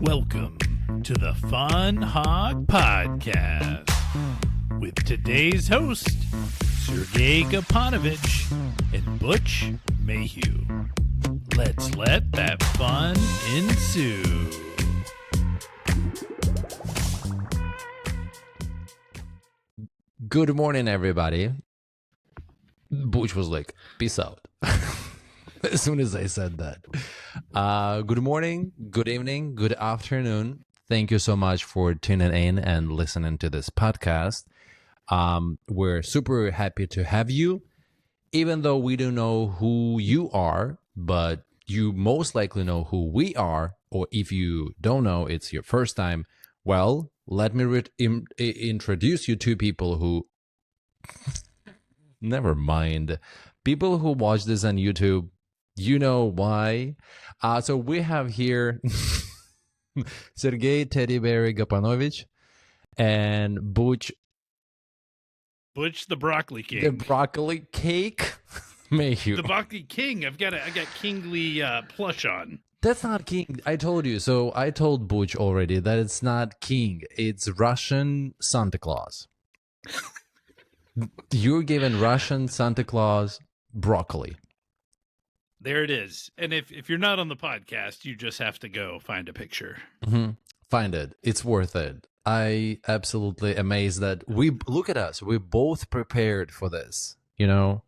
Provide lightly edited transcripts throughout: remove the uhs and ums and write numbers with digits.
Welcome to the FunHawg Podcast with today's host, Sergei Gapanovich and Butch Mayhew. Let's let that fun ensue. Good morning, everybody. Butch was like, peace out. As soon as I said that. Good morning, good evening, good afternoon. Thank you so much for tuning in and listening to this podcast. We're super happy to have you, even though we don't know who you are, but you most likely know who we are, or if you don't know, it's your first time. Well, let me introduce you to people who... Never mind. People who watch this on YouTube, you know why. So we have here Sergei Teddy Bear Gapanovich and Butch. Butch the Broccoli King. The Broccoli Cake Mayhew. The Broccoli King. I got kingly plush on. That's not king. I told you. So I told Butch already that it's not king. It's Russian Santa Claus. You're given Russian Santa Claus broccoli. There it is. And if you're not on the podcast, you just have to go find a picture. Mm-hmm. Find it. It's worth it. I absolutely amazed that look at us. We both prepared for this. You know,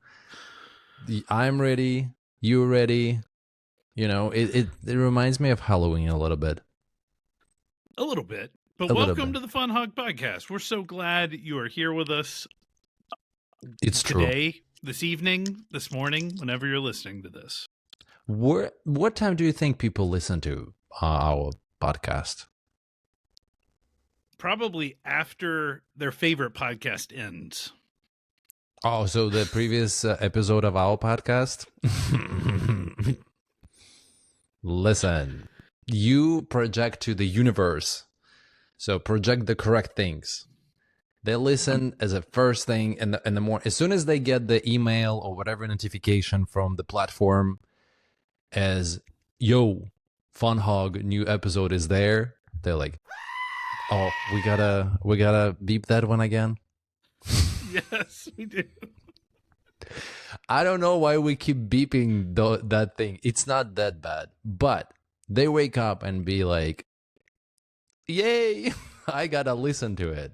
I'm ready. You're ready. You know, it reminds me of Halloween a little bit. A little bit. But welcome to the FunHawg Podcast. We're so glad you are here with us. It's today, true. This evening, this morning, whenever you're listening to this. What time do you think people listen to our podcast? Probably after their favorite podcast ends. Oh, so the previous episode of our podcast? Listen, you project to the universe. So project the correct things. They listen as a first thing in the morning. As soon as they get the email or whatever notification from the platform as, yo, FunHawg new episode is there, they're like, oh, we gotta beep that one again. Yes, we do. I don't know why we keep beeping that thing. It's not that bad, but they wake up and be like, yay, I gotta listen to it.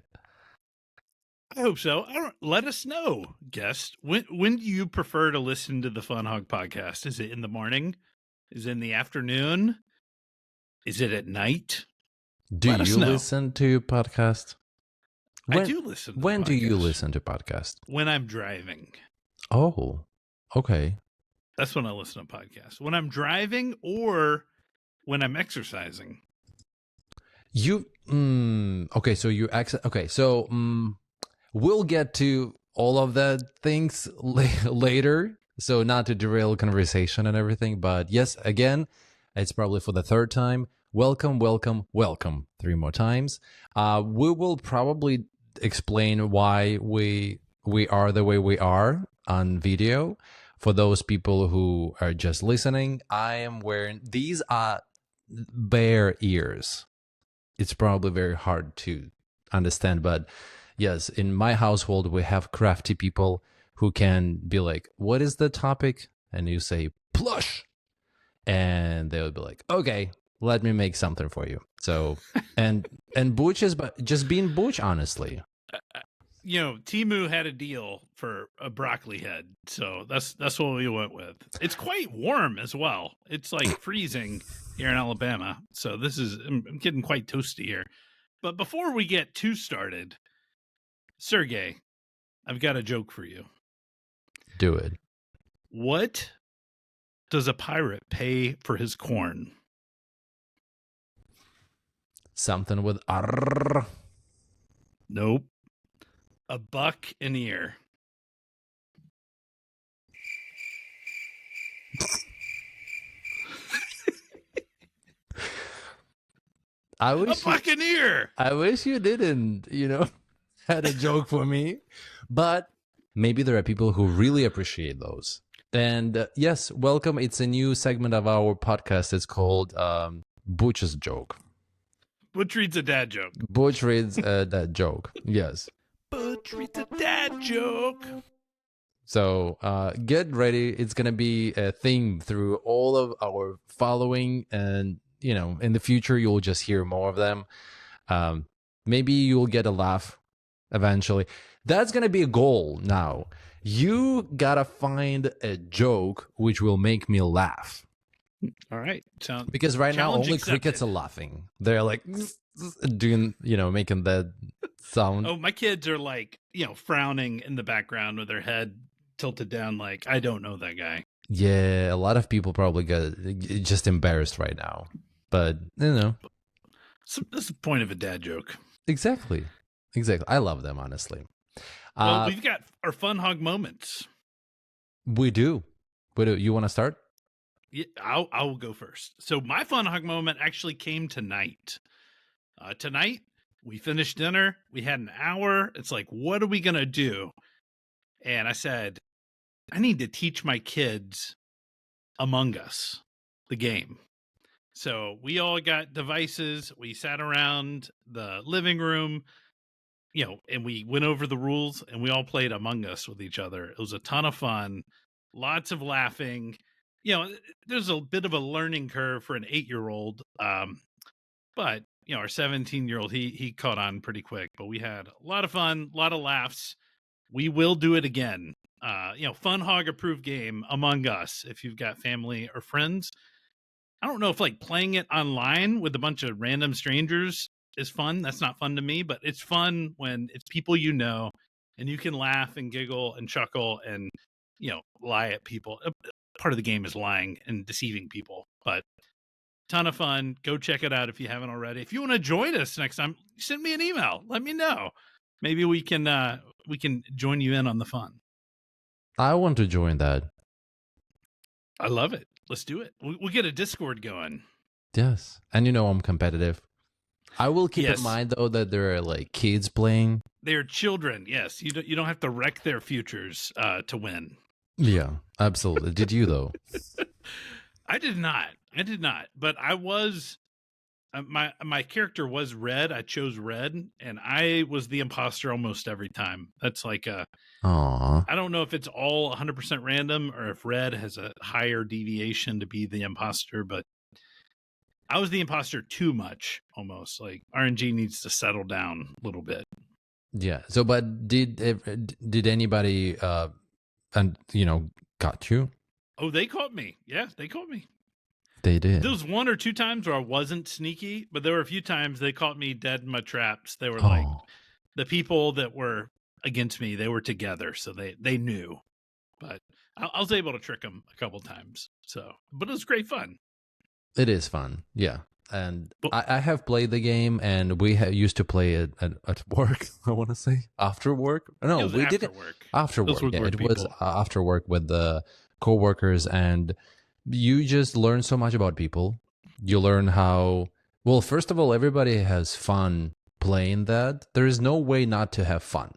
I hope so. Let us know, guest. When do you prefer to listen to the FunHawg Podcast? Is it in the morning? Is it in the afternoon? Is it at night? Do you listen to podcast? I do listen to When do you listen to podcast? When I'm driving. Oh, okay. That's when I listen to podcasts. When I'm driving or when I'm exercising. Okay, so we'll get to all of that things later. So not to derail conversation and everything, but yes, again, it's probably for the third time. Welcome, welcome, welcome. 3 more times. We will probably explain why we are the way we are on video. For those people who are just listening, I am wearing, these are bear ears. It's probably very hard to understand, but yes, in my household, we have crafty people who can be like, what is the topic? And you say, plush. And they'll be like, okay, let me make something for you. So, and Butch is just being Butch, honestly. You know, Timu had a deal for a broccoli head. So that's what we went with. It's quite warm as well. It's like freezing here in Alabama. So I'm getting quite toasty here. But before we get too started, Sergei, I've got a joke for you. Do it. What does a pirate pay for his corn? Something with arr. Nope. A buck an ear. I wish a buccaneer. I wish you didn't, had a joke for me. But maybe there are people who really appreciate those. And yes, welcome. It's a new segment of our podcast. It's called Butch's Joke. Butch reads a dad joke. Butch reads that joke. Yes. Butch reads a dad joke. So get ready. It's going to be a theme through all of our following. And, in the future, you'll just hear more of them. Maybe you'll get a laugh eventually. That's going to be a goal now. You got to find a joke which will make me laugh. All right. Because right now, only accepted. crickets are laughing. They're like doing, making that sound. Oh, my kids are like, frowning in the background with their head tilted down like, I don't know that guy. Yeah, a lot of people probably got just embarrassed right now. But, So that's the point of a dad joke. Exactly. I love them, honestly. Well, we've got our FunHawg moments. We do. You want to start? Yeah, I'll go first. So my FunHawg moment actually came tonight. Tonight, we finished dinner. We had an hour. It's like, what are we going to do? And I said, I need to teach my kids Among Us, the game. So we all got devices. We sat around the living room, and we went over the rules and we all played Among Us with each other. It was a ton of fun, lots of laughing. There's a bit of a learning curve for an 8-year-old. But, our 17-year-old, he caught on pretty quick, but we had a lot of fun, a lot of laughs. We will do it again. FunHawg approved game Among Us. If you've got family or friends, I don't know if like playing it online with a bunch of random strangers is fun. That's not fun to me, but it's fun when it's people and you can laugh and giggle and chuckle and lie at people. Part of the game is lying and deceiving people, but ton of fun. Go check it out if you haven't already. If you want to join us next time, send me an email. Let me know. Maybe we can join you in on the fun. I want to join that. I love it. Let's do it. We'll get a Discord going. Yes. And I'm competitive. I will keep in mind, though, that there are like kids playing. They're children. Yes. You don't have to wreck their futures to win. Yeah, absolutely. Did you, though? I did not. But I was... my character was red. I chose red, and I was the imposter almost every time. That's like Aww. I don't know if it's all 100% random or if red has a higher deviation to be the imposter, but I was the imposter too much, almost. Like RNG needs to settle down a little bit. Yeah. So, but did anybody got you? Oh, they caught me. Yeah, they caught me. They did. There was 1 or 2 times where I wasn't sneaky, but there were a few times they caught me dead in my traps. They were like the people that were against me. They were together, so they knew. But I was able to trick them a couple times. But it was great fun. It is fun, yeah. And I have played the game, and we used to play it at work. I want to say after work. No, we didn't. After work. Yeah, it was after work with the coworkers, and you just learn so much about people. You learn how. Well, first of all, everybody has fun playing that. There is no way not to have fun,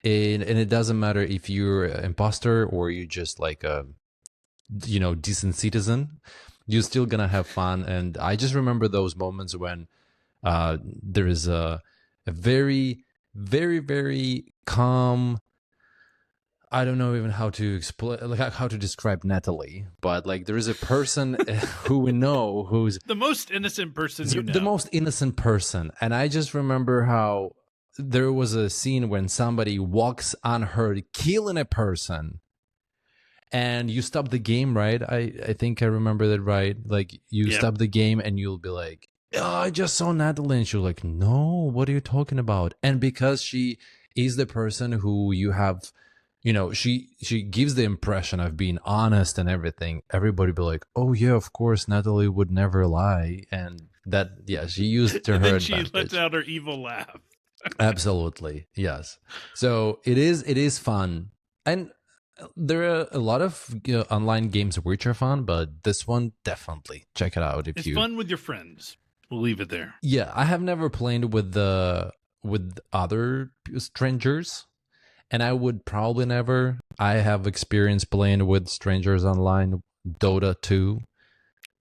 and it doesn't matter if you're an imposter or you just like a, decent citizen. You're still gonna have fun. And I just remember those moments when there is a very, very, very calm. I don't know even how to explain, like how to describe Natalie, but like there is a person who we know who's the most innocent person you know. The most innocent person. And I just remember how there was a scene when somebody walks on her killing a person. And you stop the game, right? I think I remember that right. Like you stop the game and you'll be like, oh, I just saw Natalie. And she'll like, no, what are you talking about? And because she is the person who you have, she gives the impression of being honest and everything. Everybody be like, oh yeah, of course, Natalie would never lie. And that, she used to her advantage. She lets out her evil laugh. Absolutely. Yes. So it is fun. And there are a lot of online games which are fun, but this one definitely check it out. It's fun with your friends. We'll leave it there. Yeah, I have never played with other strangers, and I would probably never. I have experience playing with strangers online, Dota 2.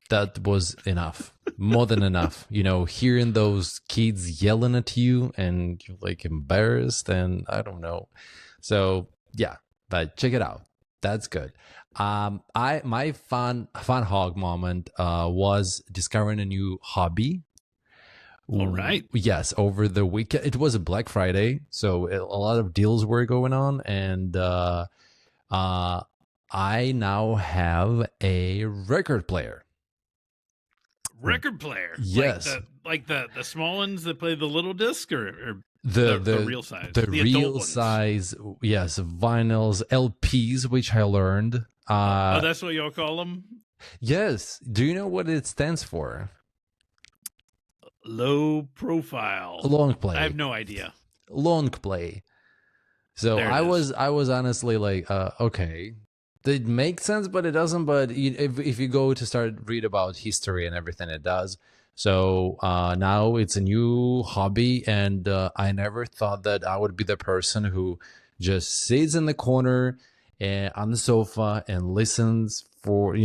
That was enough, more than enough. Hearing those kids yelling at you and you're like embarrassed, and I don't know. So yeah, but check it out. That's good. I my FunHawg moment was discovering a new hobby. All right. Yes, over the weekend. It was a Black Friday, so a lot of deals were going on, and I now have a record player. Record player. Yes. Like the small ones that play the little disc, or the real size. The real adult size, yes, vinyls, LPs, which I learned. Oh, that's what y'all call them? Yes. Do you know what it stands for? Low profile. Long play. I have no idea. Long play. So I was honestly like, okay, it makes sense, but it doesn't. But if you go to start read about history and everything, it does. So now it's a new hobby, and I never thought that I would be the person who just sits in the corner on the sofa and listens for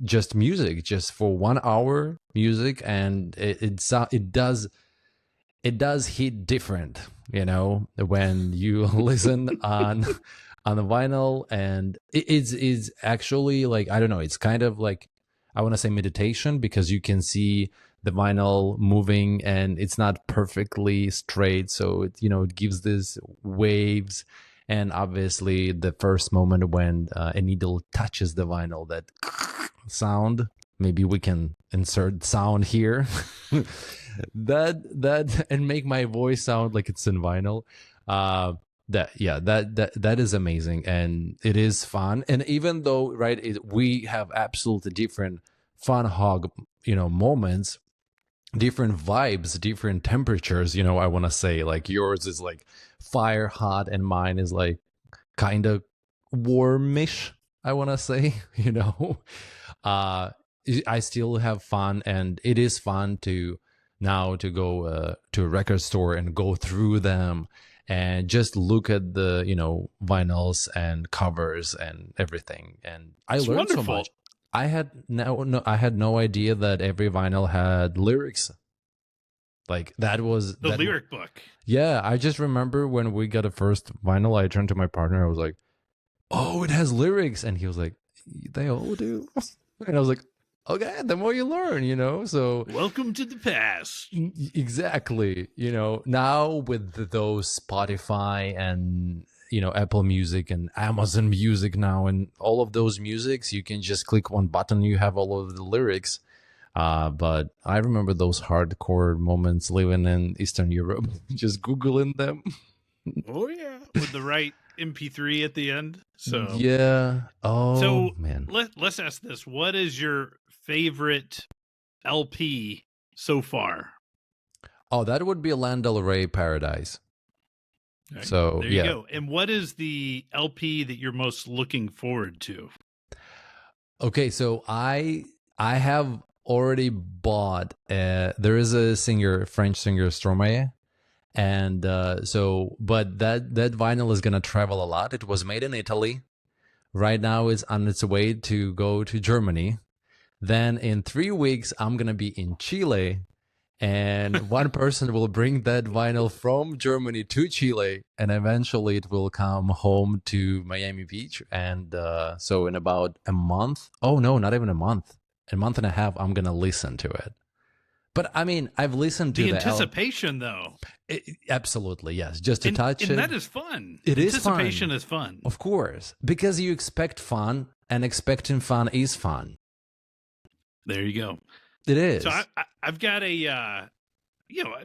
just music, just for 1 hour music, and it does hit different, when you listen on the vinyl, and it's actually like, I don't know, it's kind of like, I want to say meditation, because you can see the vinyl moving and it's not perfectly straight, so it gives this waves, and obviously the first moment when a needle touches the vinyl, that sound, maybe we can insert sound here that and make my voice sound like it's in vinyl. That is amazing, and it is fun. And even though, right, we have absolutely different FunHawg moments, different vibes, different temperatures, I want to say, like yours is like fire hot and mine is like kind of warmish, I want to say. I still have fun, and it is fun to now to go to a record store and go through them and just look at the vinyls and covers and everything, and It's learned wonderful. so much. I had no idea that every vinyl had lyrics. Like that was the lyric book. Yeah, I just remember when we got a first vinyl, I turned to my partner, I was like, oh, it has lyrics, and he was like, they all do. And I was like, okay, the more you learn, so welcome to the past. Exactly. Now with those Spotify and Apple Music and Amazon Music now, and all of those musics, you can just click one button, you have all of the lyrics. But I remember those hardcore moments living in Eastern Europe, just Googling them. Oh yeah, with the right MP3 at the end. So yeah. Oh, so man. Let's ask this: what is your favorite LP so far? Oh, that would be a Lana Del Rey Paradise. Right. So there you go. And what is the LP that you're most looking forward to? Okay, so I have already bought. There is a French singer, Stromae. And but that vinyl is gonna travel a lot. It was made in Italy. Right now it's on its way to go to Germany. Then in 3 weeks I'm gonna be in Chile, and one person will bring that vinyl from Germany to Chile, and eventually it will come home to Miami Beach. And so in about a month, oh no, not even a month and a half, I'm gonna listen to it. But I mean, I've listened to the anticipation, though. Absolutely, yes. Just to touch it. And that is fun. It is fun. Anticipation is fun. Of course. Because you expect fun, and expecting fun is fun. There you go. It is. So I've got a,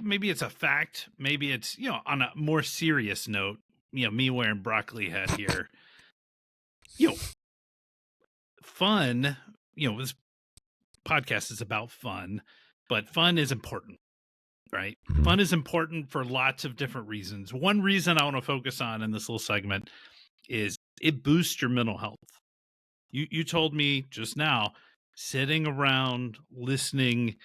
maybe it's a fact. Maybe it's, on a more serious note, me wearing broccoli hat here. Fun, this podcast is about fun. But fun is important, right? Mm-hmm. Fun is important for lots of different reasons. One reason I want to focus on in this little segment is it boosts your mental health. You told me just now, sitting around listening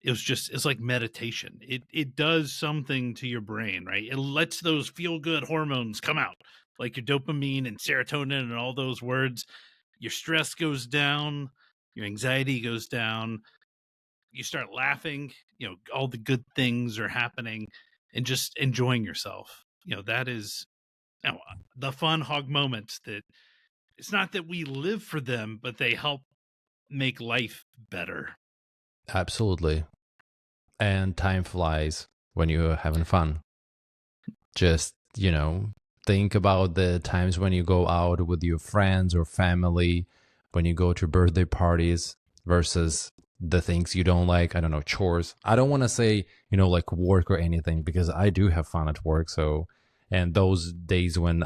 it's like meditation. It does something to your brain, right? It lets those feel good hormones come out, like your dopamine and serotonin and all those words. Your stress goes down, your anxiety goes down, you start laughing, all the good things are happening, and just enjoying yourself. That is the FunHawg moments. That it's not that we live for them, but they help make life better. Absolutely. And time flies when you're having fun. Just, think about the times when you go out with your friends or family, when you go to birthday parties versus the things you don't like. I don't know, chores. I don't want to say, like work or anything, because I do have fun at work. So, and those days when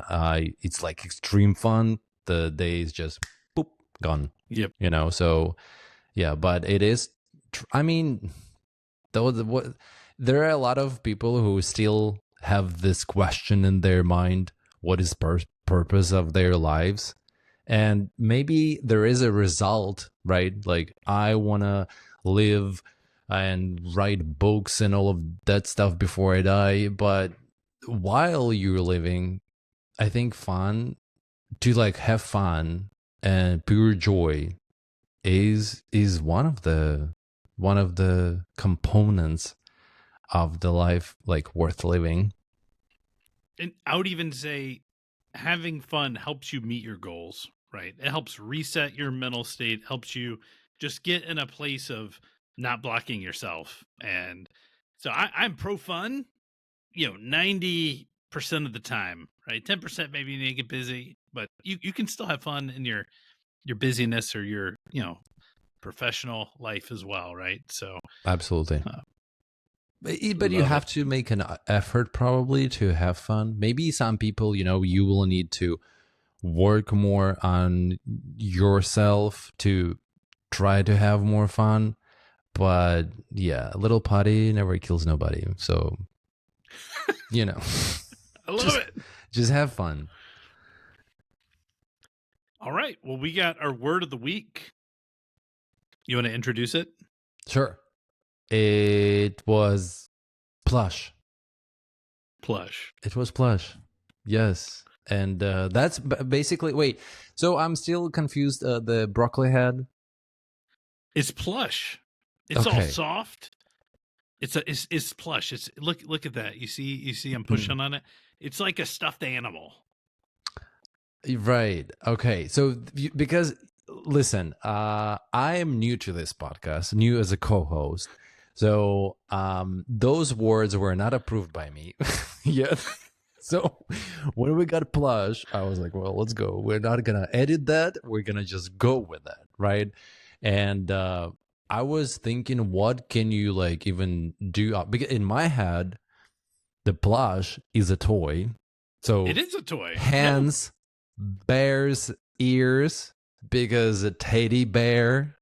it's like extreme fun, the days just boop, gone. Yep. So yeah, but it is, there are a lot of people who still have this question in their mind: what is purpose of their lives? And maybe there is a result, right? Like, I want to live and write books and all of that stuff before I die. But while you're living, I think to like have fun and pure joy is one of the components of the life, like, worth living. And I would even say having fun helps you meet your goals, right? It helps reset your mental state, helps you just get in a place of not blocking yourself. And so I'm pro fun, 90% of the time, right? 10% maybe you need to get busy, but you can still have fun in your busyness or your, professional life as well, right? So absolutely. But you have to make an effort probably to have fun. Maybe some people, you will need to work more on yourself to try to have more fun. But yeah, a little party never kills nobody. So, I love it. Just have fun. All right. Well, we got our word of the week. You want to introduce it? Sure. It was plush. Plush. It was plush. Yes. And that's basically... Wait, so I'm still confused. The broccoli head? It's plush. It's all soft. It's plush. It's look at that. You see I'm pushing on it. It's like a stuffed animal. Right. Okay. So because... Listen, I am new to this podcast, new as a co-host. So those words were not approved by me yet. So when we got plush, I was like, well, let's go. We're not going to edit that. We're going to just go with that. Right. And I was thinking, what can you like even do? Because in my head, the plush is a toy. So it is a toy. Hands, bears, ears, because a teddy bear,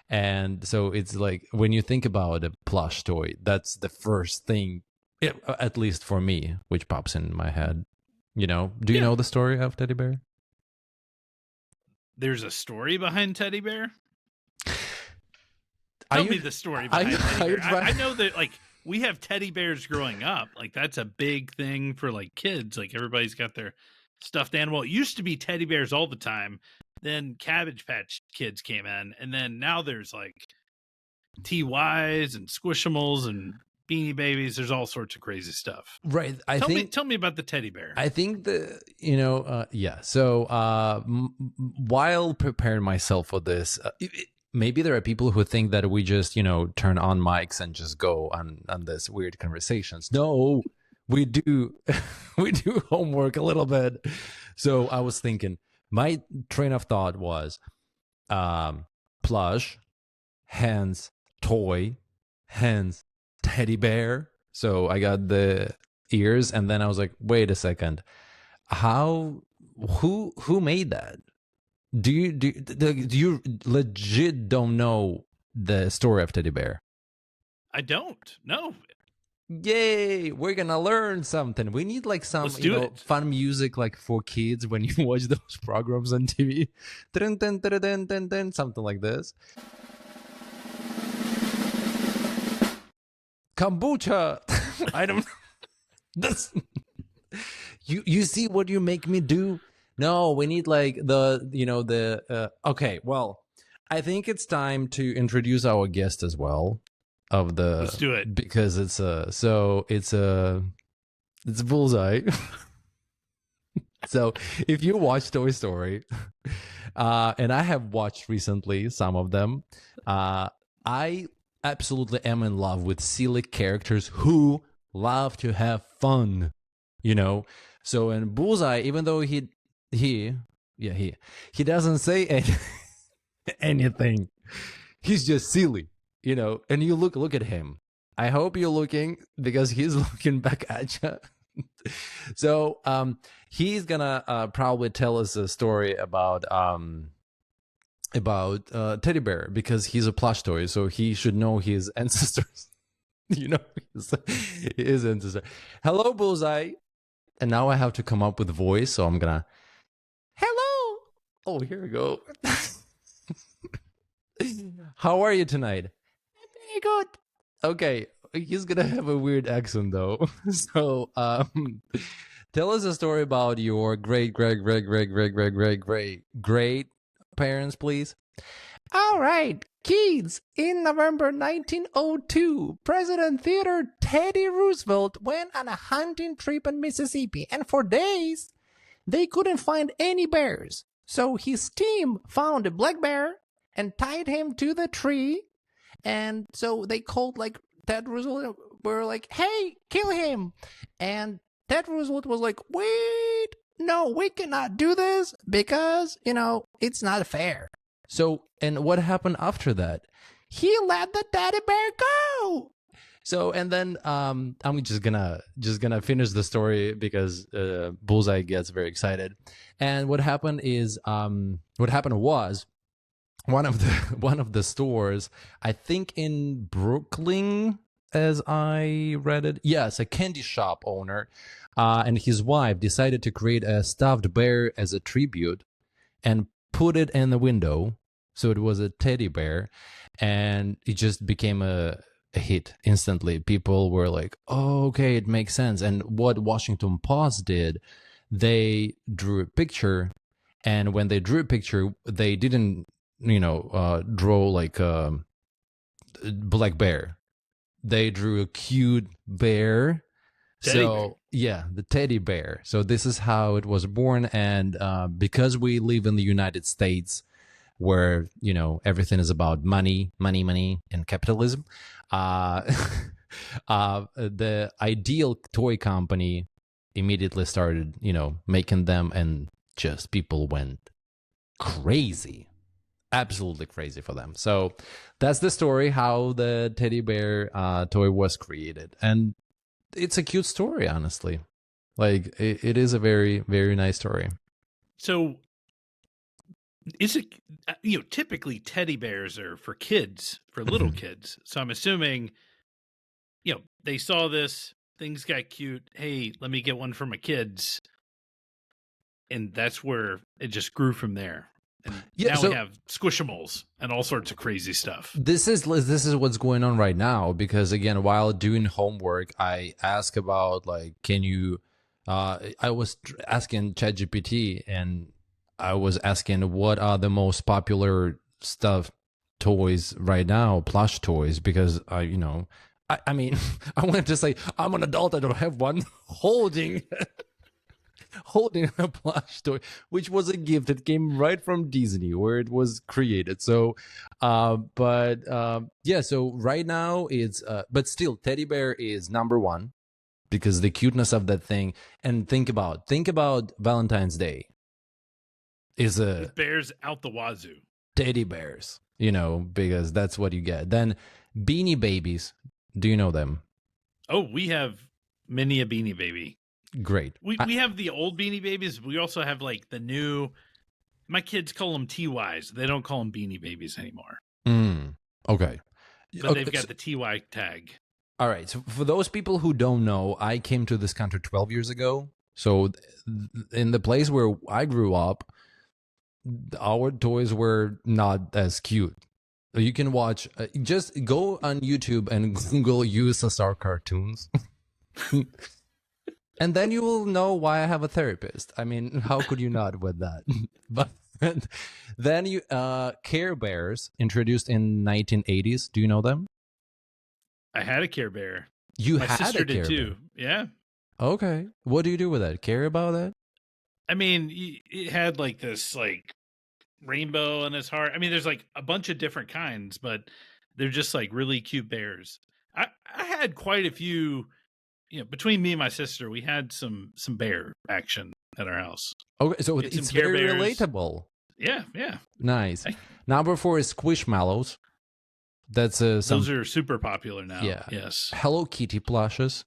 and so it's like, when you think about a plush toy, that's the first thing, at least for me, which pops in my head. Do you know the story of teddy bear? There's a story behind teddy bear. Tell me the story behind teddy bear. I know that, like, we have teddy bears growing up. Like, that's a big thing for like kids. Like, everybody's got their stuffed animal. It used to be teddy bears all the time. Then Cabbage Patch Kids came in, and then now there's like TYs and Squishimals and Beanie Babies. There's all sorts of crazy stuff. Right. Tell me about the teddy bear. I think yeah. So while preparing myself for this, maybe there are people who think that we just, turn on mics and just go on this weird conversations. No, we do. We do homework a little bit. So I was thinking, my train of thought was plush, hands, toy, hands, teddy bear. So I got the ears, and then I was like, wait a second. Who made that? Do you legit don't know the story of teddy bear? I don't. No. Yay, we're gonna learn something. We need like some fun music, like for kids when you watch those programs on TV. Something like this. kombucha. I don't. This. You see what you make me do? No, we need like okay, well, I think it's time to introduce our guest as well of the Let's do it. because it's Bullseye. So if you watch Toy Story, and I have watched recently some of them, I absolutely am in love with silly characters who love to have fun, So in Bullseye, even though he doesn't say anything, he's just silly, And you look at him. I hope you're looking because he's looking back at you. So he's gonna probably tell us a story about teddy bear because he's a plush toy, so he should know his ancestors. His ancestor. Hello, Bullseye. And now I have to come up with a voice, so I'm gonna. Hello. Oh, here we go. How are you tonight? I'm very good. Okay, he's gonna have a weird accent though. So, tell us a story about your great parents, please. All right, kids. In November 1902, President Theodore Teddy Roosevelt went on a hunting trip in Mississippi, and for days they couldn't find any bears. So his team found a black bear and tied him to the tree. And so they called like Ted Roosevelt, were like, "Hey, kill him!" And Ted Roosevelt was like, "Wait, no, we cannot do this because it's not fair." So, and what happened after that? He let the teddy bear go. So, and then I'm just gonna finish the story because Bullseye gets very excited. And what happened was one of the stores, I think in Brooklyn, as I read it, yes, a candy shop owner, and his wife decided to create a stuffed bear as a tribute and put it in the window. So it was a teddy bear, and it just became a hit instantly. People were like, "Oh, okay, it makes sense." And what Washington Post did, they drew a picture, and when they drew a picture, they didn't, draw like a black bear. They drew a cute bear. So yeah, the teddy bear. So this is how it was born, and because we live in the United States, where everything is about money, and capitalism, the Ideal Toy Company immediately started, making them, and just people went crazy, absolutely crazy for them. So that's the story how the teddy bear toy was created, and it's a cute story, honestly. Like it is a very, very nice story. So is it, typically teddy bears are for kids, for little kids. So I'm assuming, they saw this, things got cute. Hey, let me get one for my kids. And that's where it just grew from there. And now we have Squishimals and all sorts of crazy stuff. This is what's going on right now, because again, while doing homework, I asked about like, can you, I was asking ChatGPT, and I was asking what are the most popular stuff toys right now, plush toys, because I mean, I wanted to say I'm an adult, I don't have one, holding a plush toy, which was a gift that came right from Disney, where it was created. So, yeah. So right now it's, but still, teddy bear is number one because the cuteness of that thing. And think about Valentine's Day. Is a bears out the wazoo. Teddy bears, because that's what you get. Then Beanie Babies. Do you know them? Oh, we have many a Beanie Baby. Great. We have the old Beanie Babies. We also have like the new. My kids call them TYs. They don't call them Beanie Babies anymore. Okay. But they've got the TY tag. All right. So for those people who don't know, I came to this country 12 years ago. So in the place where I grew up, our toys were not as cute You can watch. Just go on YouTube and Google USSR cartoons. And then you will know why I have a therapist. I mean, how could you not with that? But then you Care Bears, introduced in 1980s. Do you know them? I had a Care Bear. You My had sister a Care did too. Bear. Yeah. Okay. What do you do with that? Care about that? I mean, it had like this like rainbow in his heart. I mean, there's like a bunch of different kinds, but they're just like really cute bears. I had quite a few. You know, between me and my sister, we had some bear action at our house. Okay, so it's very relatable. Yeah, yeah. Nice. Number 4 is Squishmallows. That's those are super popular now. Yeah. Yes. Hello Kitty plushes.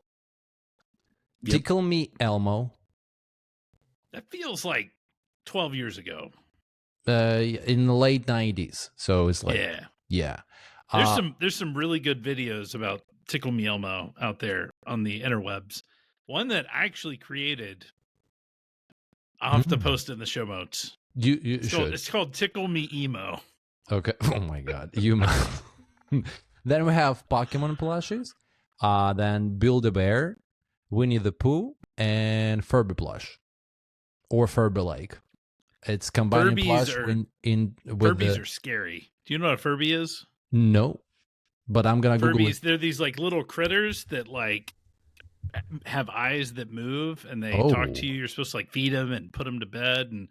Yep. Tickle Me Elmo. That feels like 12 years ago. In the late 90s. So it's like yeah. There's some really good videos about Tickle Me Elmo out there on the interwebs. One that I actually created. I'll have to post it in the show notes. You should. It's called Tickle Me Emo. Okay. Oh my god. Then we have Pokemon plushes. Then Build-A-Bear, Winnie the Pooh, and Furby plush. Or Furby like. It's combining plush with Furbies are scary. Do you know what a Furby is? No. But I'm gonna Google it. They're these like little critters that like have eyes that move and they talk to you. You're supposed to like feed them and put them to bed, and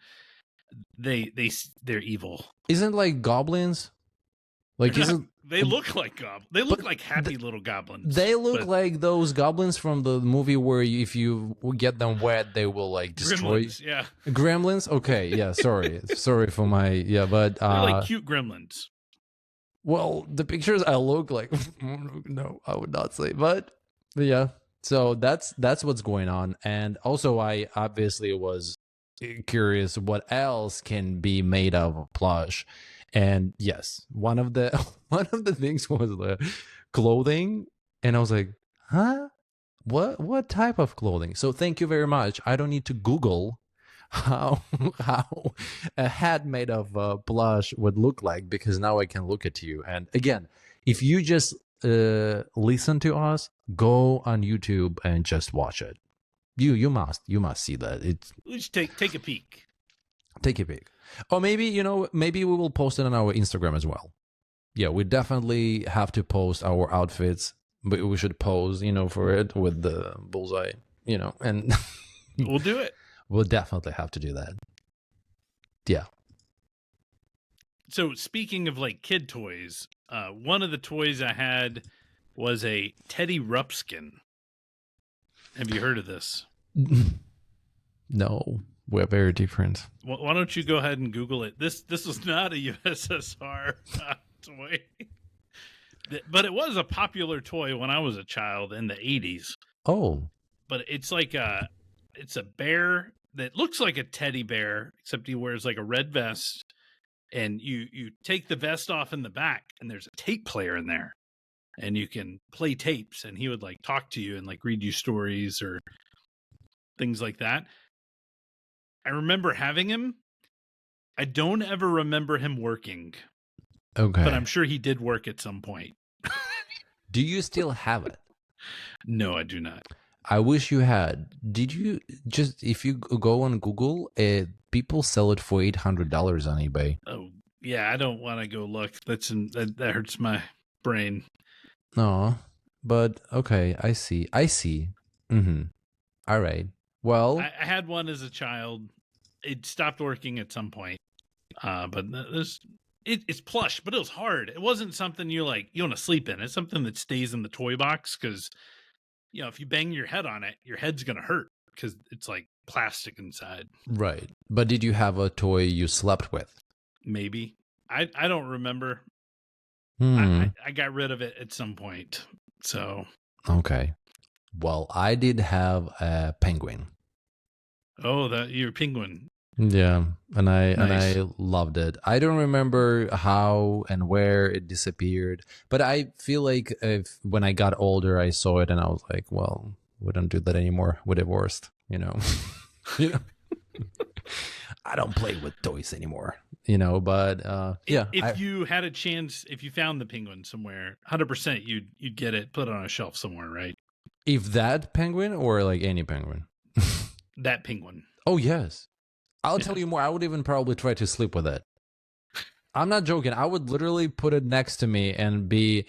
they're evil. Isn't like goblins? Like they look like goblins. They look like happy little goblins. They look like those goblins from the movie where if you get them wet, they will like destroy. Gremlins, yeah. Gremlins. Okay, yeah. Sorry for my but they're like cute gremlins. Well, the pictures I look like no, I would not say, but yeah. So that's what's going on, and also I obviously was curious what else can be made of plush, and yes, one of the things was the clothing, and I was like, huh, what type of clothing? So thank you very much. I don't need to Google how a hat made of plush would look like, because now I can look at you. And again, if you just listen to us, go on YouTube and just watch it. You must see that. It's just take a peek. Take a peek. Or maybe maybe we will post it on our Instagram as well. Yeah, we definitely have to post our outfits, but we should pose for it with the bullseye, and we'll do it. We'll definitely have to do that. Yeah. So speaking of like kid toys, one of the toys I had was a Teddy Rupskin. Have you heard of this? No, we're very different. Well, why don't you go ahead and Google it? This was not a USSR toy, but it was a popular toy when I was a child in the 80s. Oh. But it's like it's a bear that looks like a teddy bear, except he wears like a red vest, and you take the vest off in the back, and there's a tape player in there, and you can play tapes, and he would like talk to you and like read you stories or things like that. I remember having him. I don't ever remember him working. Okay. But I'm sure he did work at some point. Do you still have it? No, I do not. I wish you had. Did you if you go on Google, people sell it for $800 on eBay. Oh, yeah, I don't want to go look. That hurts my brain. No, but okay, I see. Mm-hmm. All right. Well, I had one as a child. It stopped working at some point. But it's plush, but it was hard. It wasn't something you want to sleep in. It's something that stays in the toy box, because if you bang your head on it, your head's going to hurt because it's like plastic inside. Right. But did you have a toy you slept with? Maybe. I don't remember. I got rid of it at some point. So. Okay. Well, I did have a penguin. Oh, your penguin. Yeah, and I loved it. I don't remember how and where it disappeared, but I feel like when I got older, I saw it and I was like, well, we don't do that anymore. We're divorced, I don't play with toys anymore. But yeah, If you had a chance, if you found the penguin somewhere, 100% you'd get it put on a shelf somewhere, right? if that penguin or like any penguin. That penguin. Oh yes, I'll Yeah. tell you more. I would even probably try to sleep with it. I'm not joking. I would literally put it next to me and be,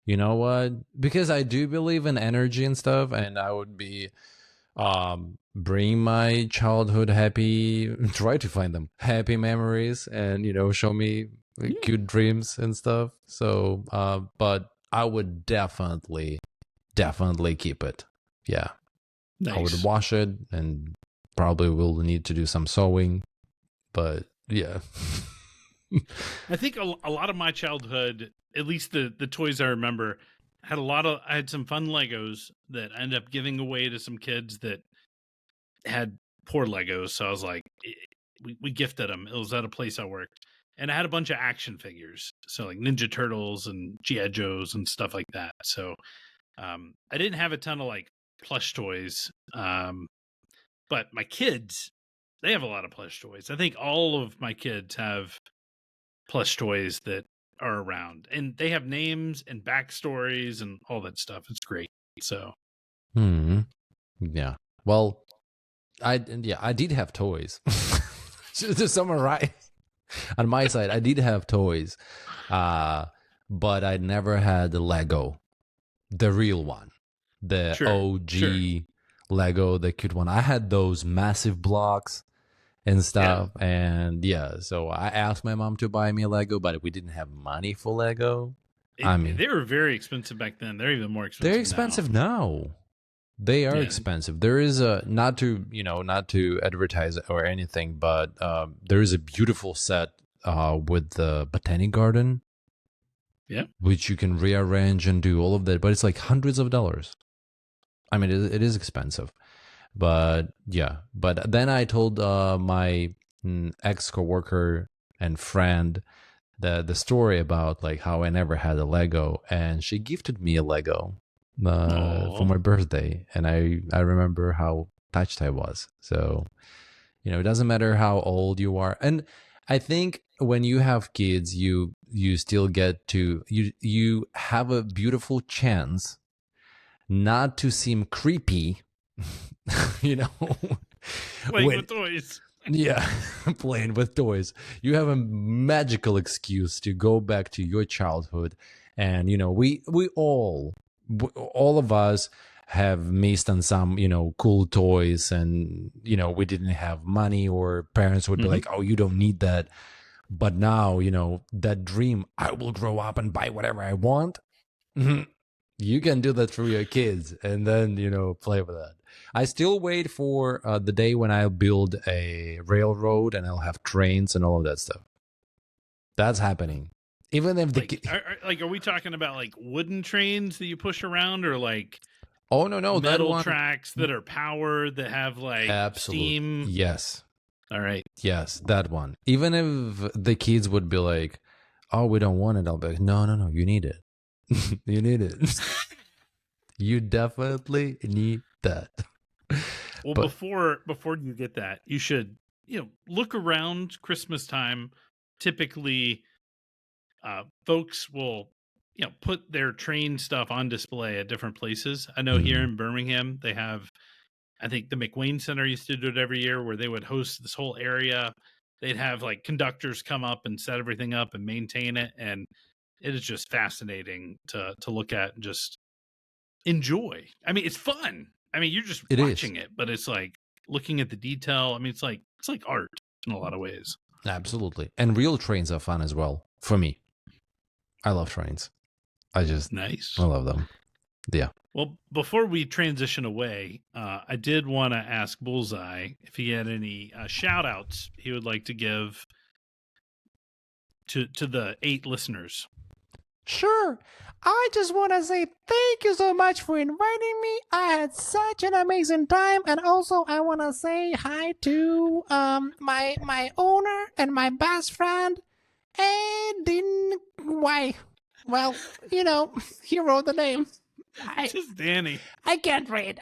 you know what? Because I do believe in energy and stuff, and I would be bring my childhood happy, try to find them happy memories, and show me cute dreams and stuff. So but I would definitely keep it. Yeah. Nice. I would wash it and probably will need to do some sewing, but yeah. I think a lot of my childhood, at least the toys I remember, I had some fun Legos that I ended up giving away to some kids that had poor Legos. So I was like, we gifted them. It was at a place I worked. And I had a bunch of action figures. So like Ninja Turtles and G.I. Joes and stuff like that. So I didn't have a ton of like plush toys. But my kids, they have a lot of plush toys. I think all of my kids have plush toys that are around, and they have names and backstories and all that stuff. It's great. So yeah, well, I did have toys. To summarize, on my side, I did have toys, but I never had the Lego, the real one, the OG Lego, the cute one. I had those massive blocks and stuff, and so I asked my mom to buy me a Lego, but we didn't have money for Lego. They were very expensive back then. They're even more expensive. They're expensive now. They are expensive. There is a not to advertise or anything, but there is a beautiful set with the botanic garden, which you can rearrange and do all of that, but it's like hundreds of dollars. I mean, it is expensive. But but then I told my ex coworker and friend the story about like how I never had a Lego, and she gifted me a Lego for my birthday, and I remember how touched I was. So it doesn't matter how old you are, and I think when you have kids, you still get to you have a beautiful chance not to seem creepy. Playing with toys. Yeah, playing with toys. You have a magical excuse to go back to your childhood, and we all of us have missed on some cool toys, and we didn't have money, or parents would be like, oh, you don't need that. But now that dream, I will grow up and buy whatever I want. You can do that for your kids, and then play with that. I still wait for the day when I'll build a railroad and I'll have trains and all of that stuff. That's happening. Even if are we talking about like wooden trains that you push around, or like no metal tracks that are powered that have like steam? Yes. All right. Yes, that one. Even if the kids would be like, "Oh, we don't want it," I'll be like, "No, you need it. You need it. You definitely need that." Well, before you get that, you should look around Christmas time. Typically, folks will put their train stuff on display at different places. I know here in Birmingham they have, I think the McWayne Center used to do it every year, where they would host this whole area. They'd have like conductors come up and set everything up and maintain it, and it is just fascinating to look at and just enjoy. I mean, it's fun. I mean, you're just watching it, but it's like looking at the detail. I mean, it's like art in a lot of ways. Absolutely. And real trains are fun as well for me. I love trains. I love them. Yeah. Well, before we transition away, I did want to ask Bullseye if he had any shout outs he would like to give to the 8 listeners. Sure. I just want to say thank you so much for inviting me. I had such an amazing time, and also I want to say hi to my owner and my best friend. And why? Well, he wrote the name. Just Danny. I can't read.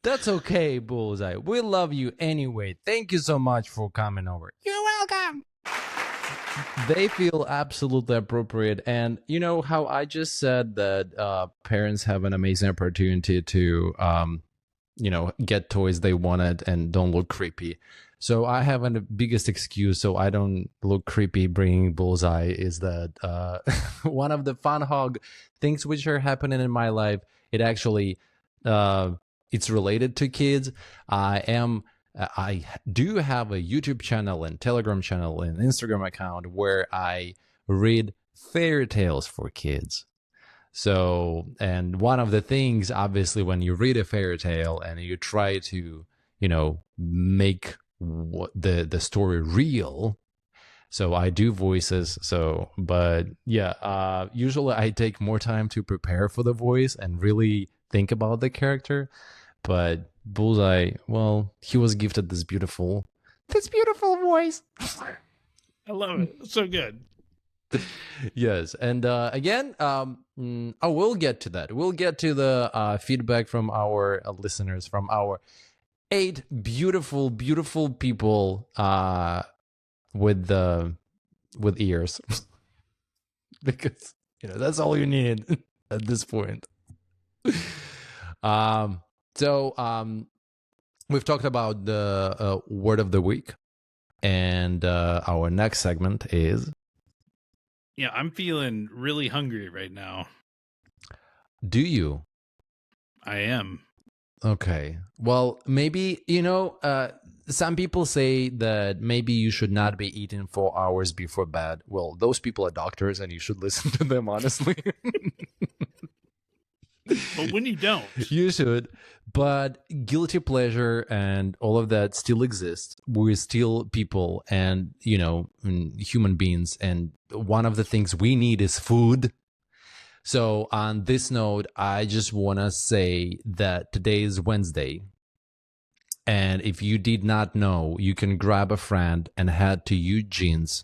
That's okay, Bullseye. We love you anyway. Thank you so much for coming over. You're welcome. They feel absolutely appropriate. And you know how I just said that parents have an amazing opportunity to, get toys they wanted and don't look creepy. So I have the biggest excuse so I don't look creepy bringing Bullseye is that one of the FunHawg things which are happening in my life, it actually, it's related to kids. I do have a YouTube channel and Telegram channel and Instagram account where I read fairy tales for kids. So, and one of the things, obviously, when you read a fairy tale and you try to, make the story real. So I do voices. So, but yeah, usually I take more time to prepare for the voice and really think about the character. But Bullseye, well, he was gifted this beautiful voice. I love it. It's so good. Yes, and again, we'll get to that. We'll get to the feedback from our listeners, from our 8 beautiful, beautiful people with ears, because that's all you need at this point. So we've talked about the word of the week, and our next segment is. Yeah, I'm feeling really hungry right now. Do you? I am. Okay. Well, maybe, some people say that maybe you should not be eating 4 hours before bed. Well, those people are doctors and you should listen to them, honestly. But when you don't. You should. But guilty pleasure and all of that still exists. We're still people and, human beings. And one of the things we need is food. So on this note, I just want to say that today is Wednesday. And if you did not know, you can grab a friend and head to Eugene's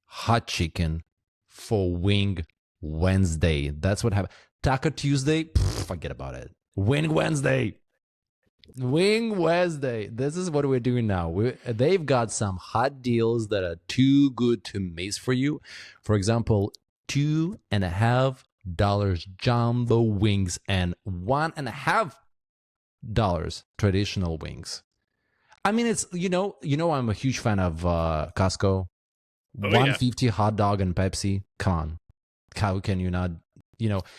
Hot Chicken for Wing Wednesday. That's what happened. Taco Tuesday, forget about it. Wing Wednesday. Wing Wednesday. This is what we're doing now. They've got some hot deals that are too good to miss for you. For example, $2.50 jumbo wings and $1.50 traditional wings. I mean, it's I'm a huge fan of Costco. $1.50 hot dog and Pepsi. Come on, how can you not?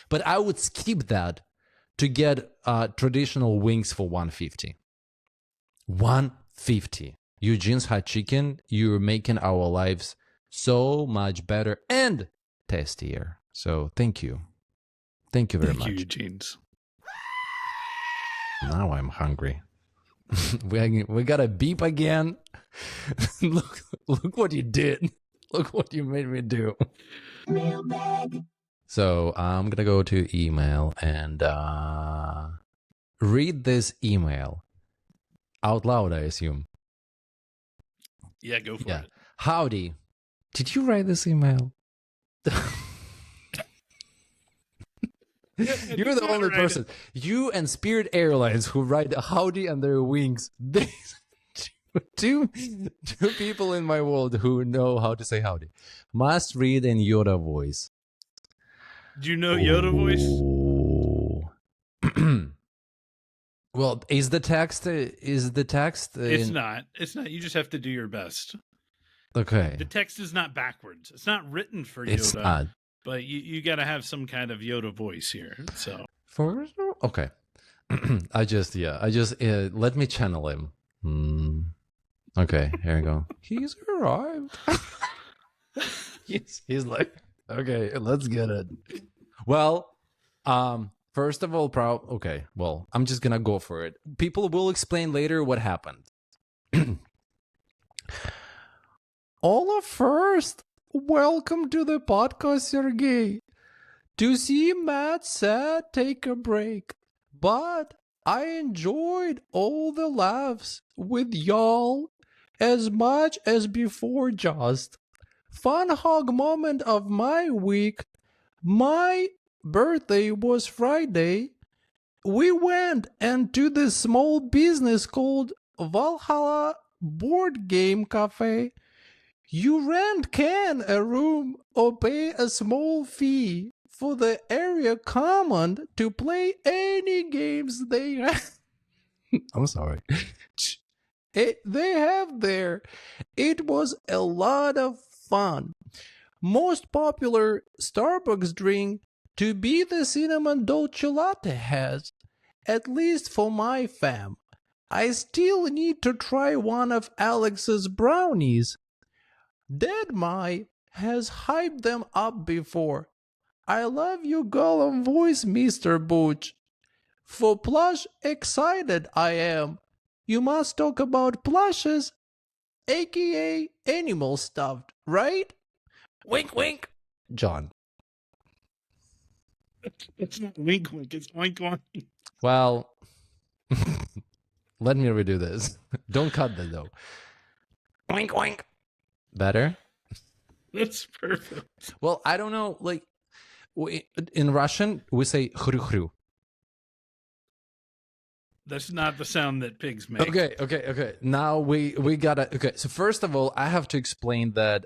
But I would skip that to get traditional wings for $1.50. $1.50. Eugene's Hot Chicken. You're making our lives so much better and tastier. So thank you. Thank you very much. Thank you, Eugene's. Now I'm hungry. we got a beep again. Look what you did. Look what you made me do. Mailbag. So I'm going to go to email and read this email out loud, I assume. Yeah, go for it. Howdy. Did you write this email? You're the only person. You and Spirit Airlines who write howdy on their wings. Two people in my world who know how to say howdy. Must read in Yoda voice. Do you know Yoda voice? Well, is the text? It's not. It's not. You just have to do your best. Okay. The text is not backwards. It's not written for Yoda. It's not. But you got to have some kind of Yoda voice here. So. Okay. I just let me channel him. Okay, here we go. He's arrived. He's like, okay, let's get it. Well, first of all, okay, well, I'm just gonna go for it. People will explain later what happened. All first, welcome to the podcast, Sergei. To see Matt said take a break, but I enjoyed all the laughs with y'all as much as before. Just FunHawg moment of my week. My birthday was Friday, we went into this small business called Valhalla Board Game Cafe. You rent a room or pay a small fee for the area common to play any games they have. I'm sorry. They have there. It was a lot of fun. Most popular Starbucks drink to be the cinnamon dolce latte has, at least for my fam. I still need to try one of Alex's brownies. Deadmai has hyped them up before. I love your golem voice, Mr. Butch. For Plush, excited I am. You must talk about plushes, aka animal stuffed, right? Wink, wink. John. It's not wink wink, it's oink oink. Well, let me redo this. Don't cut that though. Wink, wink. Better? That's perfect. Well, I don't know. Like, in Russian, we say khru-khru. That's not the sound that pigs make. Okay. Now we gotta. Okay, so first of all, I have to explain that,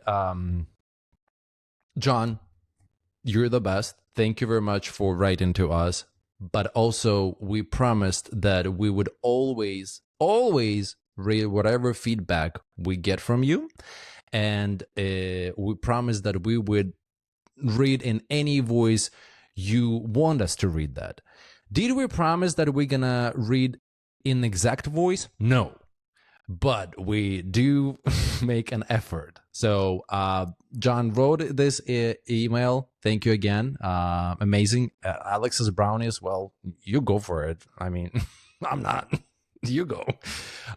John, you're the best. Thank you very much for writing to us. But also, we promised that we would always read whatever feedback we get from you. And we promised that we would read in any voice you want us to read that. Did we promise that we're gonna read in exact voice? No. But we do make an effort. So John wrote this email. Thank you again. Amazing. Alex's brownies, well, you go for it. I mean, I'm not. You go.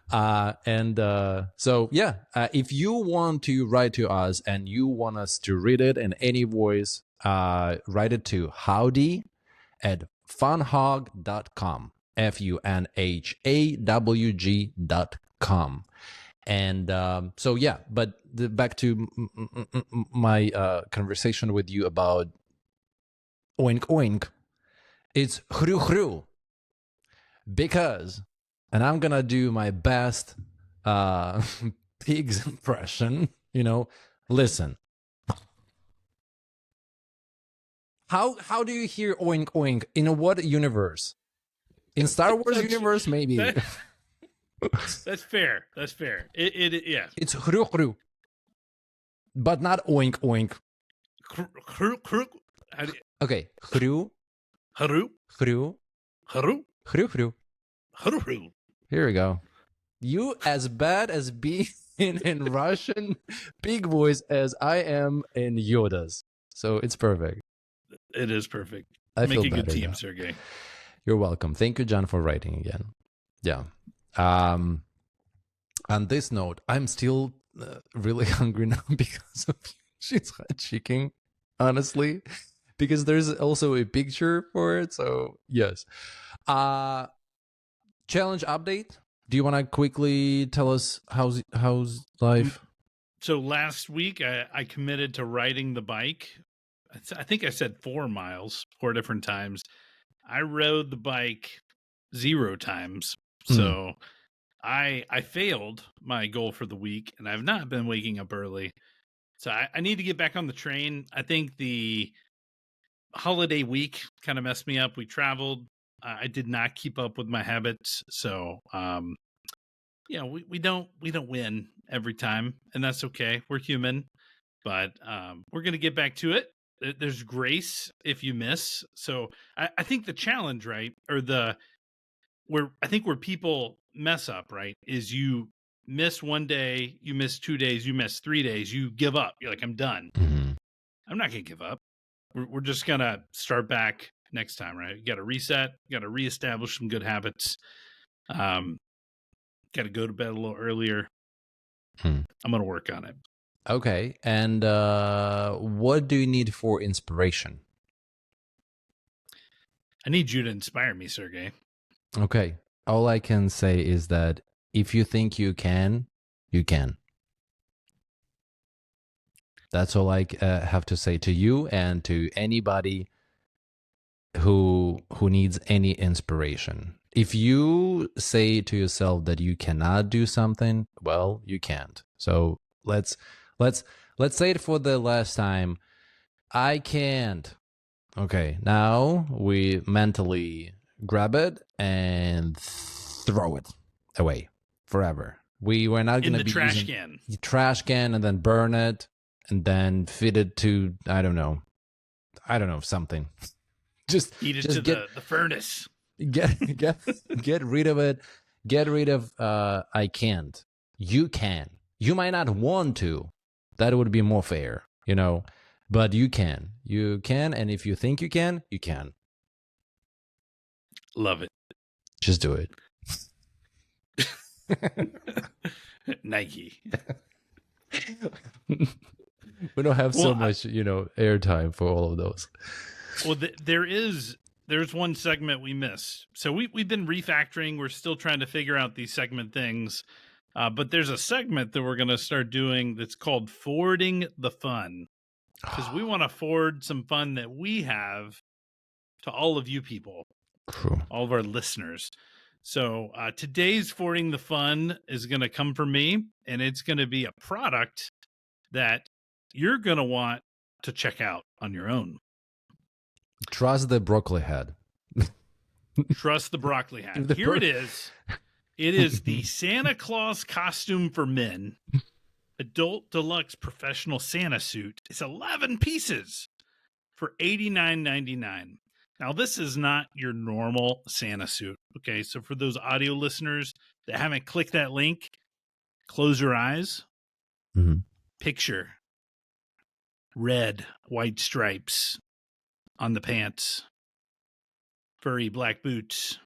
So yeah, if you want to write to us and you want us to read it in any voice, write it to howdy at funhawg.com, funhawg.com. And so yeah, but back to my conversation with you about Oink Oink. It's hru hru because, and I'm gonna do my best pig's impression. Listen. How do you hear Oink Oink? In what universe? In Star Wars universe, maybe. That's fair. Yeah. It's hru hru, but not Oink Oink. Okay, hru Haru. hru Haru. hru hru. Haru. Here we go. You as bad as being in Russian pig voice as I am in Yoda's. So it's perfect. It is perfect. I Make feel a good better team, now. Sergei. You're welcome. Thank you, John, for writing again. Yeah. On this note, I'm still really hungry now because of Eugene's hot chicken, honestly, because there's also a picture for it. So yes. Challenge update. Do you want to quickly tell us how's life? So last week I committed to riding the bike. I think I said 4 miles 4 different times. I rode the bike 0 times. So I failed my goal for the week, and I've not been waking up early. So I need to get back on the train. I think the holiday week kind of messed me up. We traveled. I did not keep up with my habits. So, we don't win every time, and that's okay. We're human, but we're going to get back to it. There's grace if you miss. So I think the challenge, right, or where people mess up, right, is you miss 1 day, you miss 2 days, you miss 3 days, you give up. You're like, I'm done. Mm-hmm. I'm not going to give up. We're just going to start back next time, right? You got to reset, you got to reestablish some good habits. Got to go to bed a little earlier. I'm going to work on it. Okay. And what do you need for inspiration? I need you to inspire me, Sergei. Okay. All I can say is that if you think you can, you can. That's all I have to say to you and to anybody who needs any inspiration. If you say to yourself that you cannot do something, well, you can't. So let's say it for the last time. I can't. Okay, now we mentally grab it and throw it away forever. We're not going to be trash using can. the trash can and then burn it and then feed it to I don't know something. Just Feed it just to the furnace. get rid of it. Get rid of I can't. You can. You might not want to. That would be more fair, you know. But you can. You can, and if you think you can, you can. Love it. Just do it. Nike. We don't have so much, airtime for all of those. Well, there's one segment we missed. So we've been refactoring. We're still trying to figure out these segment things. But there's a segment that we're going to start doing that's called Forwarding the Fun. Because we want to forward some fun that we have to all of you people. True. All of our listeners. So today's Forwarding the Fun is going to come from me, and it's going to be a product that you're going to want to check out on your own. Trust the broccoli head. Trust the broccoli hat. Here it is. It is the Santa Claus costume for men. Adult Deluxe Professional Santa Suit. It's 11 pieces for $89.99. Now, this is not your normal Santa suit. Okay, so for those audio listeners that haven't clicked that link, close your eyes. Mm-hmm. Picture red, white stripes on the pants, furry black boots,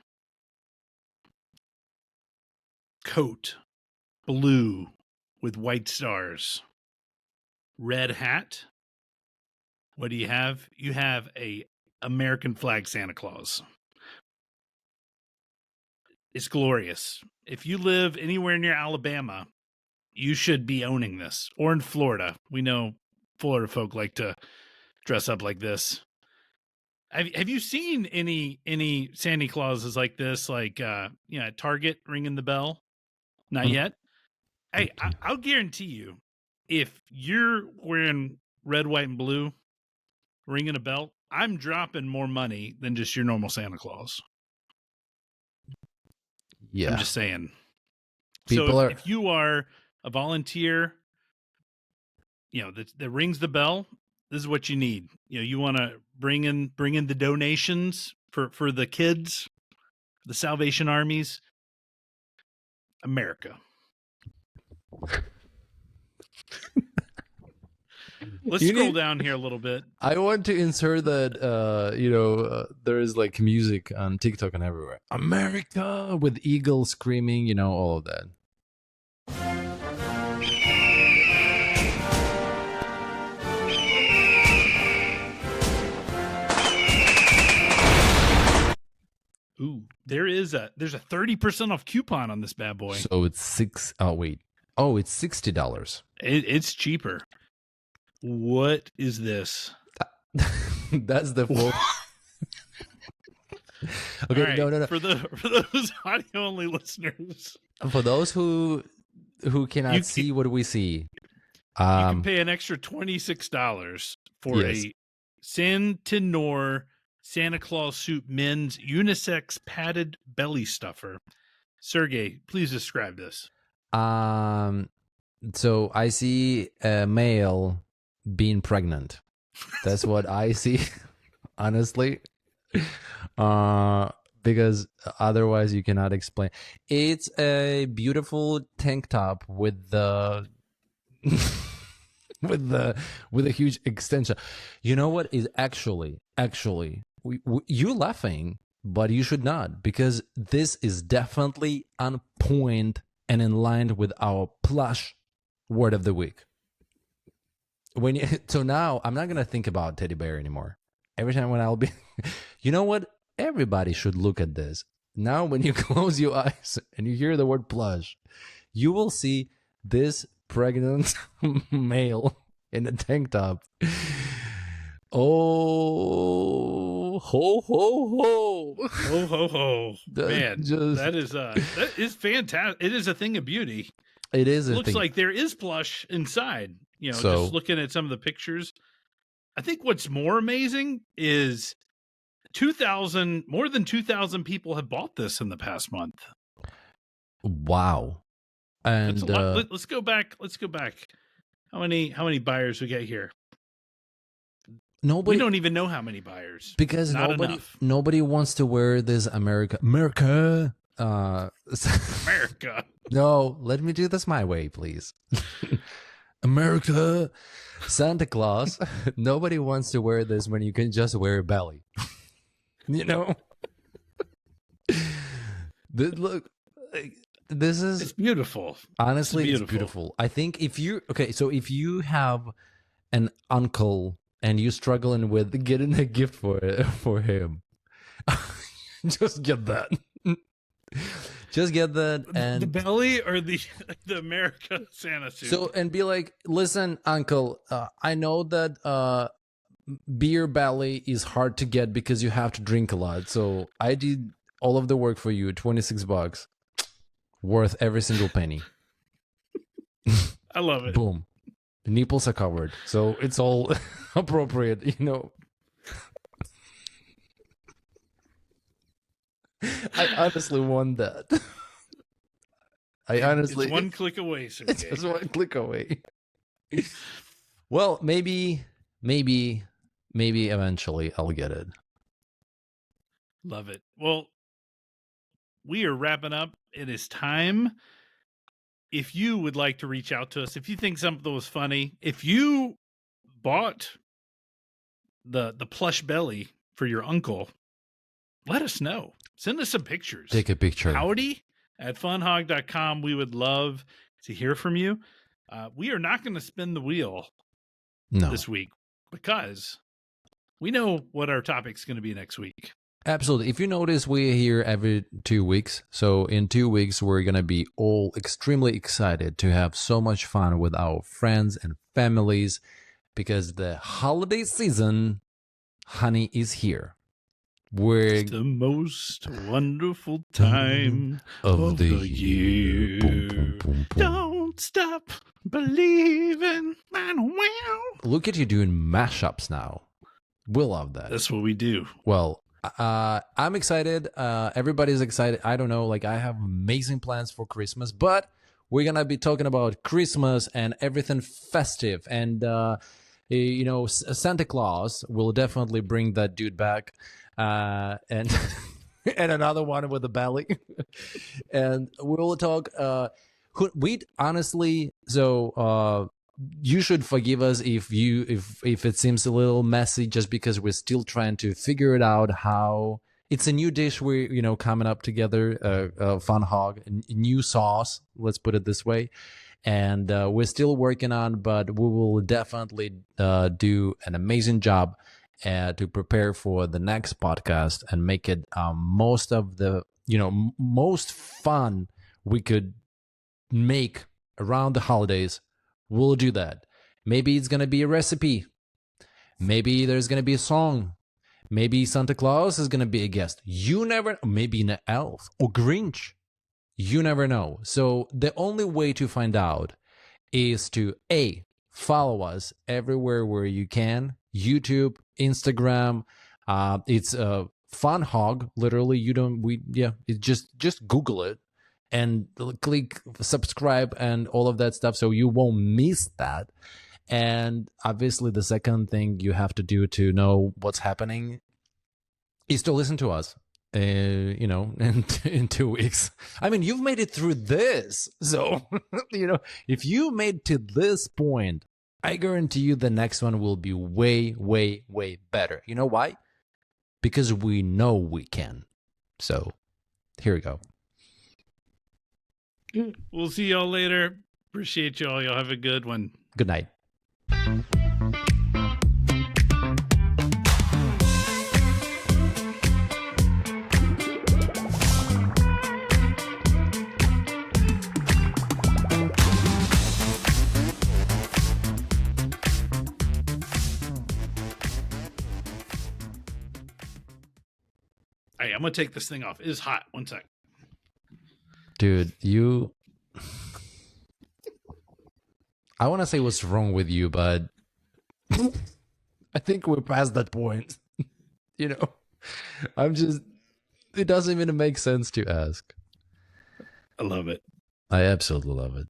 coat, blue with white stars, red hat. What do you have? You have a American flag Santa Claus. It's glorious. If you live anywhere near Alabama, you should be owning this. Or in Florida. We know Florida folk like to dress up like this. Have you seen any Santa Clauses like this, like at Target ringing the bell? Not yet. Hey, I'll guarantee you, if you're wearing red, white, and blue, ringing a bell, I'm dropping more money than just your normal Santa Claus. Yeah, I'm just saying. If you are a volunteer, that rings the bell, this is what you need. You want to bring in the donations for the kids, the Salvation Armies, America. Let's scroll down here a little bit. I want to insert that, there is like music on TikTok and everywhere. America with eagles screaming, all of that. Ooh, there's a 30% off coupon on this bad boy. So it's it's $60. It's cheaper. What is this? That's the full. Okay, right, no. For those audio only listeners, for those who cannot see what we see, you can pay an extra $26 for a Santinor Santa Claus suit men's unisex padded belly stuffer. Sergei, please describe this. So I see a male being pregnant. That's what I see, honestly. Because otherwise you cannot explain. It's a beautiful tank top with the with a huge extension. You know what is actually you laughing, but you should not, because this is definitely on point and in line with our Plush word of the week. So now I'm not gonna think about teddy bear anymore. Every time when I'll be, you know what? Everybody should look at this. Now when you close your eyes and you hear the word Plush, you will see this pregnant male in a tank top. Oh, ho, ho. Ho ho ho! Man, Just- that is fantastic. It is a thing of beauty. It is a Looks thing. like there is plush inside. So- just looking at some of the pictures. I think what's more amazing is more than 2,000 people have bought this in the past month. Wow. That's And a lot. Let's go back. How many buyers we get here? nobody We don't even know how many buyers. because Not nobody enough. nobody wants to wear this America. America. No, let me do this my way, please. America. Santa Claus. Nobody wants to wear this when you can just wear a belly. You know? Look, this It's is beautiful. honestly it's it's beautiful. beautiful. I think if you have an uncle and you're struggling with getting a gift for him, just get that. Just get that and The belly or the America Santa suit. so and be like, listen, uncle, I know that beer belly is hard to get because you have to drink a lot. So I did all of the work for you, $26, worth every single penny. I love it. Boom, the nipples are covered, so it's all appropriate, you know. I honestly want that. I honestly, It's one click away, Sergei. it's just one click away. Well, maybe eventually I'll get it. Love it. Well, we are wrapping up. It is time. If you would like to reach out to us, if you think something was funny, if you bought the plush belly for your uncle, let us know. Send us some pictures. Take a picture. Howdy at funhawg.com. We would love to hear from you. We are not going to spin the wheel No, this week because we know what our topic's going to be next week. absolutely. If you notice, we're here every 2 weeks. So in 2 weeks, we're going to be all extremely excited to have so much fun with our friends and families because the holiday season, honey, is here. We're It's the most wonderful time of the year. Boom, boom, boom, boom. Don't stop believing. Wow. Look at you doing mashups now. We love that. That's what we do. Well, I'm excited. Everybody's excited. I don't know. Like, I have amazing plans for Christmas, but we're going to be talking about Christmas and everything festive. And, Santa Claus will definitely bring that dude back. And and another one with a belly. And we'll talk. We'd honestly, you should forgive us if it seems a little messy, just because we're still trying to figure it out. How it's a new dish we're coming up together, FunHawg, a new sauce, let's put it this way, and we're still working on, but we will definitely do an amazing job to prepare for the next podcast and make it most fun we could make around the holidays. We'll do that. Maybe it's going to be a recipe. Maybe there's going to be a song. Maybe Santa Claus is going to be a guest. You never know. Maybe an elf or Grinch. You never know. So the only way to find out is to follow us everywhere where you can. YouTube, Instagram. It's FunHawg. Literally, just Google it and click subscribe and all of that stuff, so you won't miss that. And obviously, the second thing you have to do to know what's happening is to listen to us. In 2 weeks. I mean, you've made it through this, so if you made to this point, I guarantee you the next one will be way, way, way better. You know why? Because we know we can. So, here we go. We'll see y'all later. Appreciate y'all. Y'all have a good one. Good night. Hey, I'm gonna take this thing off. It is hot. One sec. Dude, I want to say what's wrong with you, but I think we're past that point. You know, it doesn't even make sense to ask. I love it. I absolutely love it.